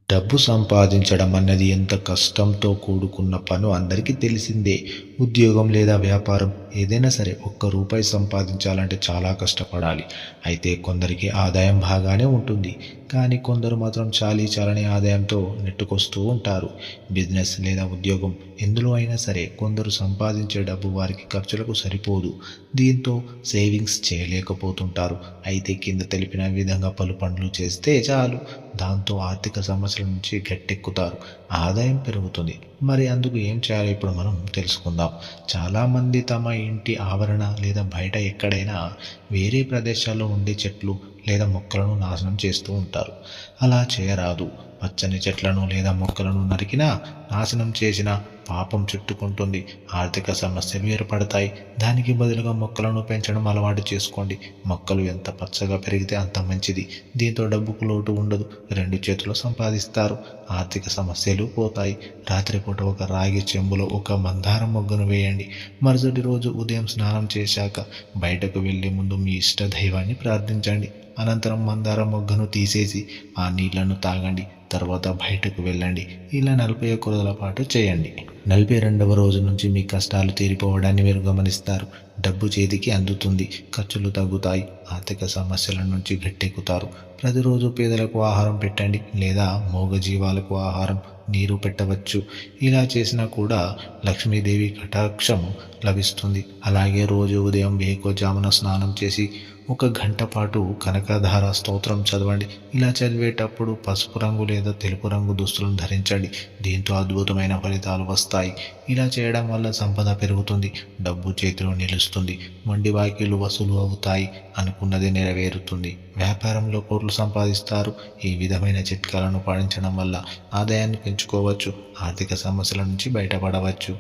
డబ్బు సంపాదించడం అన్నది ఎంత కష్టంతో కూడుకున్న పనో అందరికీ తెలిసిందే. ఉద్యోగం లేదా వ్యాపారం ఏదైనా సరే ఒక్క రూపాయి సంపాదించాలంటే చాలా కష్టపడాలి. అయితే కొందరికి ఆదాయం బాగానే ఉంటుంది. కానీ కొందరు మాత్రం చాలీ ఆదాయంతో నెట్టుకొస్తూ ఉంటారు. బిజినెస్ లేదా ఉద్యోగం ఎందులో అయినా సరే కొందరు సంపాదించే డబ్బు వారికి ఖర్చులకు సరిపోదు. దీంతో సేవింగ్స్ చేయలేకపోతుంటారు. అయితే కింద తెలిపిన విధంగా పలు పనులు చేస్తే చాలు, దాంతో ఆర్థిక సమస్యల నుంచి గట్టెక్కుతారు. ఆదాయం పెరుగుతుంది. మరి అందుకు ఏం చేయాలో ఇప్పుడు మనం తెలుసుకుందాం. చాలామంది తమ ఇంటి ఆవరణ లేదా బయట ఎక్కడైనా వేరే ప్రదేశాల్లో ఉండే చెట్లు లేదా మొక్కలను నాశనం చేస్తూ ఉంటారు. అలా చేయరాదు. పచ్చని చెట్లను లేదా మొక్కలను నరికినా, నాశనం చేసిన పాపం చుట్టుకుంటుంది. ఆర్థిక సమస్యలు ఏర్పడతాయి. దానికి బదులుగా మొక్కలను పెంచడం అలవాటు చేసుకోండి. మొక్కలు ఎంత పచ్చగా పెరిగితే అంత మంచిది. దీంతో డబ్బుకు లోటు ఉండదు. రెండు చేతులు సంపాదిస్తారు. ఆర్థిక సమస్యలు పోతాయి. రాత్రిపూట ఒక రాగి చెంబులో ఒక మందారం మొగ్గను వేయండి. మరుసటి రోజు ఉదయం స్నానం చేశాక బయటకు వెళ్ళే ముందు మీ ఇష్ట దైవాన్ని ప్రార్థించండి. అనంతరం మందారం మొగ్గను తీసేసి ఆ నీళ్లను తాగండి. తర్వాత బయటకు వెళ్ళండి. ఇలా 41 రోజుల పాటు చేయండి. 42వ రోజు నుంచి మీ కష్టాలు తీరిపోవడాన్ని మీరు గమనిస్తారు. డబ్బు చేతికి అందుతుంది. ఖర్చులు తగ్గుతాయి. ఆర్థిక సమస్యల నుంచి గట్టెక్కుతారు. ప్రతిరోజు పేదలకు ఆహారం పెట్టండి లేదా మూగజీవాలకు ఆహారం, నీరు పెట్టవచ్చు. ఇలా చేసినా కూడా లక్ష్మీదేవి కటాక్షం లభిస్తుంది. అలాగే రోజు ఉదయం వేకువజామున స్నానం చేసి 1 గంట పాటు కనకధార స్తోత్రం చదవండి. ఇలా చదివేటప్పుడు పసుపు రంగు లేదా తెలుపు రంగు దుస్తులను ధరించండి. దీంతో అద్భుతమైన ఫలితాలు వస్తాయి. ఇలా చేయడం వల్ల సంపద పెరుగుతుంది. డబ్బు చేతిలో నిలుస్తుంది. మొండి బాకీలు వసూలు అవుతాయి. అనుకున్నది నెరవేరుతుంది. వ్యాపారంలో కోట్లు సంపాదిస్తారు. ఈ విధమైన చిట్కాలను పాటించడం వల్ల ఆదాయాన్ని పెంచుకోవచ్చు. ఆర్థిక సమస్యల నుంచి బయటపడవచ్చు.